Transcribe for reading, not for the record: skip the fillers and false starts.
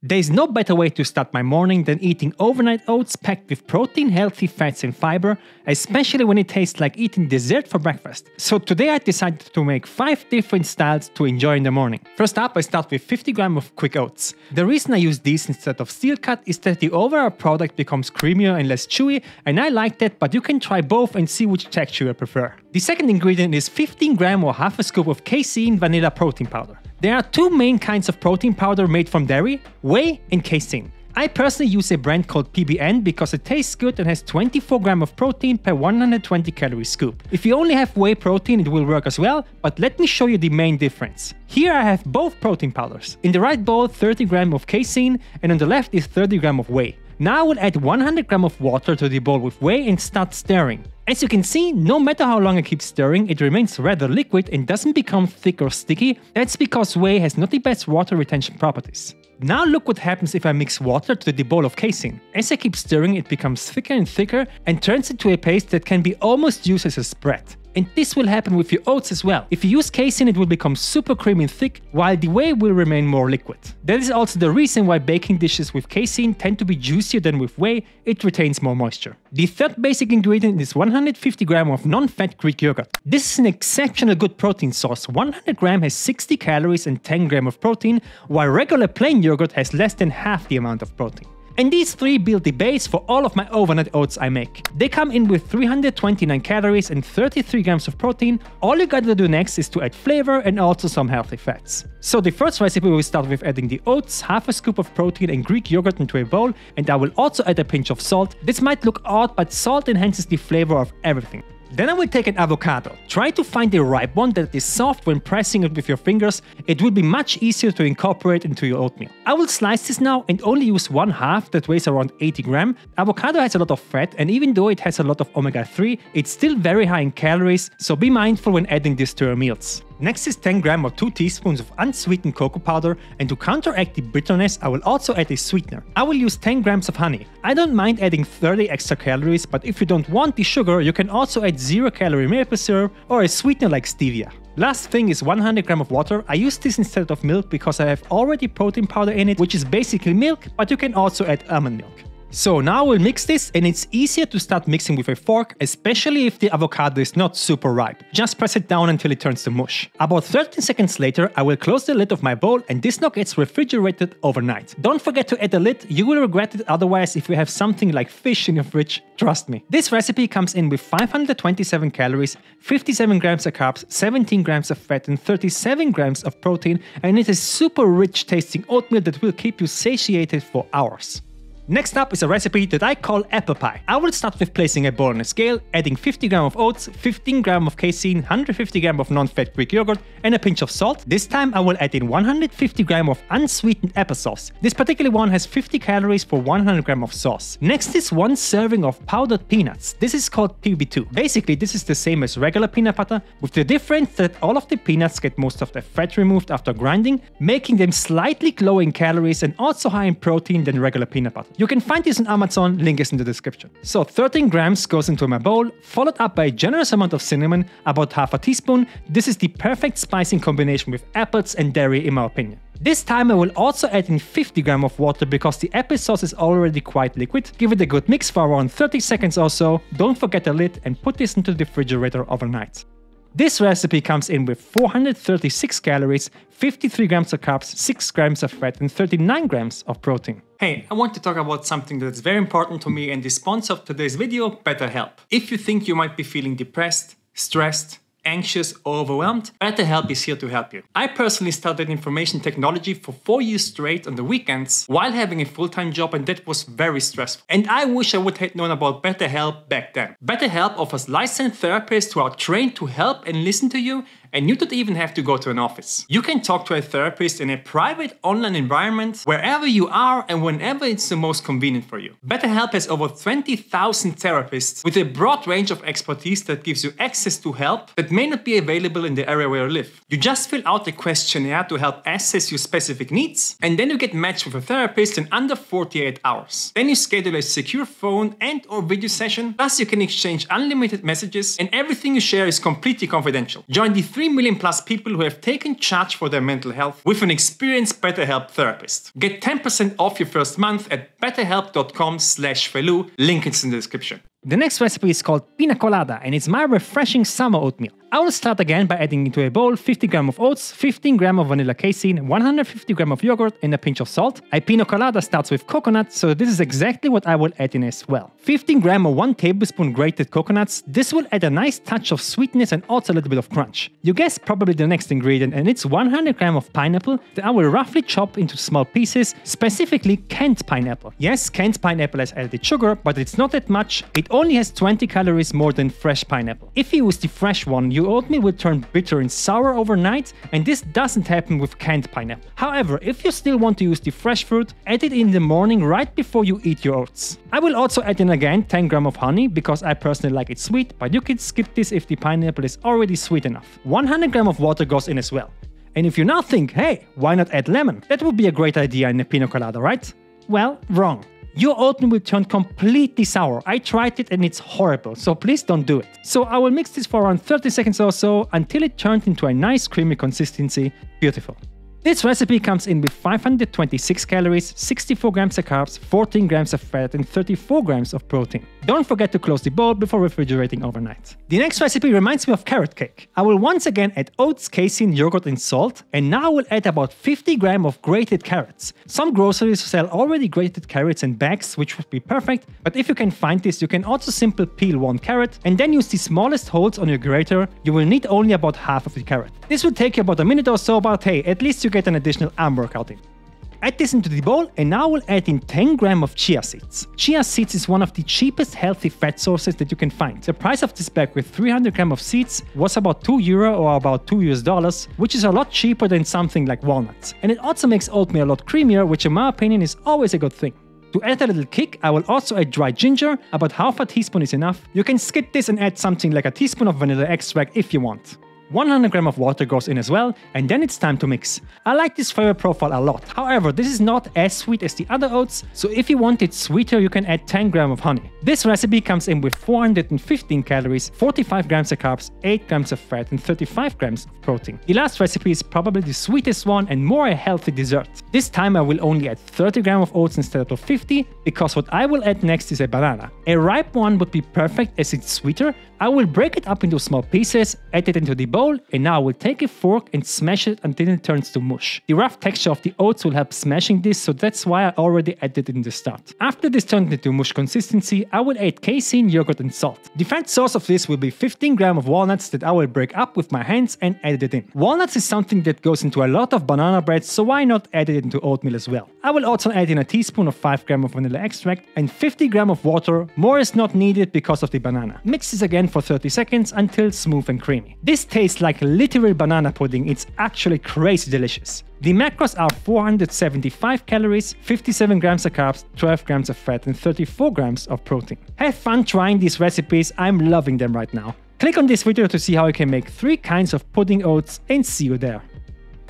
There is no better way to start my morning than eating overnight oats packed with protein, healthy fats and fiber, especially when it tastes like eating dessert for breakfast. So today I decided to make 5 different styles to enjoy in the morning. First up, I start with 50 grams of quick oats. The reason I use these instead of steel cut is that the overall product becomes creamier and less chewy, and I like that, but you can try both and see which texture you prefer. The second ingredient is 15 grams or half a scoop of Casein vanilla protein powder. There are 2 main kinds of protein powder made from dairy, whey and Casein. I personally use a brand called PBN because it tastes good and has 24 grams of protein per 120 calorie scoop. If you only have whey protein, it will work as well, but let me show you the main difference. Here I have both protein powders. In the right bowl, 30 grams of Casein, and on the left is 30 grams of whey. Now I will add 100 grams of water to the bowl with whey and start stirring. As you can see, no matter how long I keep stirring, it remains rather liquid and doesn't become thick or sticky. That's because whey has not the best water retention properties. Now look what happens if I mix water to the bowl of Casein. As I keep stirring, it becomes thicker and thicker and turns into a paste that can be almost used as a spread. And this will happen with your oats as well. If you use Casein, it will become super creamy and thick, while the whey will remain more liquid. That is also the reason why baking dishes with Casein tend to be juicier than with whey. It retains more moisture. The third basic ingredient is 150 grams of non-fat Greek yogurt. This is an exceptional good protein source. 100 grams has 60 calories and 10 grams of protein, while regular plain yogurt has less than half the amount of protein. And these 3 build the base for all of my overnight oats I make. They come in with 329 calories and 33 grams of protein. All you gotta do next is to add flavor and also some healthy fats. So the first recipe will start with adding the oats, half a scoop of protein and Greek yogurt into a bowl, and I will also add a pinch of salt. This might look odd, but salt enhances the flavor of everything. Then I will take an avocado. Try to find a ripe one that is soft when pressing it with your fingers. It will be much easier to incorporate into your oatmeal. I will slice this now and only use 1/2 that weighs around 80 grams. Avocado has a lot of fat, and even though it has a lot of omega-3, it's still very high in calories, so be mindful when adding this to your meals. Next is 10 grams or 2 teaspoons of unsweetened cocoa powder, and to counteract the bitterness, I will also add a sweetener. I will use 10 grams of honey. I don't mind adding 30 extra calories, but if you don't want the sugar, you can also add 0-calorie maple syrup or a sweetener like stevia. Last thing is 100 grams of water. I use this instead of milk because I have already protein powder in it, which is basically milk, but you can also add almond milk. So now we'll mix this, and it's easier to start mixing with a fork, especially if the avocado is not super ripe. Just press it down until it turns to mush. About 13 seconds later, I will close the lid of my bowl, and this now gets refrigerated overnight. Don't forget to add a lid, you will regret it otherwise if you have something like fish in your fridge, trust me. This recipe comes in with 527 calories, 57 grams of carbs, 17 grams of fat and 37 grams of protein, and it is super rich tasting oatmeal that will keep you satiated for hours. Next up is a recipe that I call apple pie. I will start with placing a bowl on a scale, adding 50 grams of oats, 15 grams of Casein, 150 grams of non-fat Greek yogurt, and a pinch of salt. This time I will add in 150 grams of unsweetened applesauce. This particular one has 50 calories for 100 grams of sauce. Next is 1 serving of powdered peanuts. This is called PB2. Basically, this is the same as regular peanut butter, with the difference that all of the peanuts get most of the fat removed after grinding, making them slightly lower in calories and also high in protein than regular peanut butter. You can find this on Amazon, link is in the description. So 13 grams goes into my bowl, followed up by a generous amount of cinnamon, about half a teaspoon. This is the perfect spicing combination with apples and dairy in my opinion. This time I will also add in 50 grams of water because the applesauce is already quite liquid. Give it a good mix for around 30 seconds or so. Don't forget the lid and put this into the refrigerator overnight. This recipe comes in with 436 calories, 53 grams of carbs, 6 grams of fat and 39 grams of protein. Hey, I want to talk about something that's very important to me and the sponsor of today's video, BetterHelp. If you think you might be feeling depressed, stressed, anxious or overwhelmed, BetterHelp is here to help you. I personally studied information technology for 4 years straight on the weekends while having a full-time job, and that was very stressful. And I wish I would have known about BetterHelp back then. BetterHelp offers licensed therapists who are trained to help and listen to you, and you don't even have to go to an office. You can talk to a therapist in a private online environment wherever you are and whenever it's the most convenient for you. BetterHelp has over 20,000 therapists with a broad range of expertise that gives you access to help that may not be available in the area where you live. You just fill out a questionnaire to help assess your specific needs, and then you get matched with a therapist in under 48 hours. Then you schedule a secure phone and/or video session, plus you can exchange unlimited messages, and everything you share is completely confidential. Join the 3 3 million plus people who have taken charge for their mental health with an experienced BetterHelp therapist. Get 10% off your first month at betterhelp.com/Felu, link is in the description. The next recipe is called Pina Colada and it's my refreshing summer oatmeal. I will start again by adding into a bowl 50 g of oats, 15 g of vanilla casein, 150 g of yogurt and a pinch of salt. A Pina Colada starts with coconut, so this is exactly what I will add in as well. 15 g or 1 tablespoon grated coconuts. This will add a nice touch of sweetness and also a little bit of crunch. You guessed probably the next ingredient, and it's 100 g of pineapple that I will roughly chop into small pieces, specifically canned pineapple. Yes, canned pineapple has added sugar, but it's not that much. It only has 20 calories more than fresh pineapple. If you use the fresh one, your oatmeal will turn bitter and sour overnight, and this doesn't happen with canned pineapple. However, if you still want to use the fresh fruit, add it in the morning right before you eat your oats. I will also add in again 10 g of honey because I personally like it sweet, but you can skip this if the pineapple is already sweet enough. 100 g of water goes in as well. And if you now think, hey, why not add lemon? That would be a great idea in a pina colada, right? Well, wrong. Your oatmeal will turn completely sour. I tried it and it's horrible, so please don't do it. So I will mix this for around 30 seconds or so until it turns into a nice creamy consistency. Beautiful. This recipe comes in with 526 calories, 64 grams of carbs, 14 grams of fat and 34 grams of protein. Don't forget to close the bowl before refrigerating overnight. The next recipe reminds me of carrot cake. I will once again add oats, casein, yogurt and salt, and now I will add about 50 grams of grated carrots. Some groceries sell already grated carrots in bags, which would be perfect, but if you can find this, you can also simply peel one carrot and then use the smallest holes on your grater. You will need only about half of the carrot. This will take you about a minute or so, but hey, at least you get an additional arm workout in. Add this into the bowl and now we'll add in 10 grams of chia seeds. Chia seeds is one of the cheapest healthy fat sources that you can find. The price of this bag with 300 grams of seeds was about €2 or about $2, which is a lot cheaper than something like walnuts. And it also makes oatmeal a lot creamier, which in my opinion is always a good thing. To add a little kick, I will also add dried ginger. About half a teaspoon is enough. You can skip this and add something like a teaspoon of vanilla extract if you want. 100 grams of water goes in as well, and then it's time to mix. I like this flavor profile a lot. However, this is not as sweet as the other oats, so if you want it sweeter, you can add 10 grams of honey. This recipe comes in with 415 calories, 45 grams of carbs, 8 grams of fat and 35 grams of protein. The last recipe is probably the sweetest one and more a healthy dessert. This time I will only add 30 grams of oats instead of 50, because what I will add next is a banana. A ripe one would be perfect as it's sweeter. I will break it up into small pieces, add it into the bowl, and now I will take a fork and smash it until it turns to mush. The rough texture of the oats will help smashing this, so that's why I already added it in the start. After this turned into mush consistency, I will add casein, yogurt and salt. The fat source of this will be 15 grams of walnuts that I will break up with my hands and add it in. Walnuts is something that goes into a lot of banana bread, so why not add it into oatmeal as well? I will also add in a teaspoon of 5 grams of vanilla extract and 50 grams of water. More is not needed because of the banana. Mix this again for 30 seconds until smooth and creamy. This tastes like literal banana pudding. It's actually crazy delicious. The macros are 475 calories, 57 grams of carbs, 12 grams of fat and 34 grams of protein. Have fun trying these recipes. I'm loving them right now. Click on this video to see how you can make 3 kinds of pudding oats and see you there.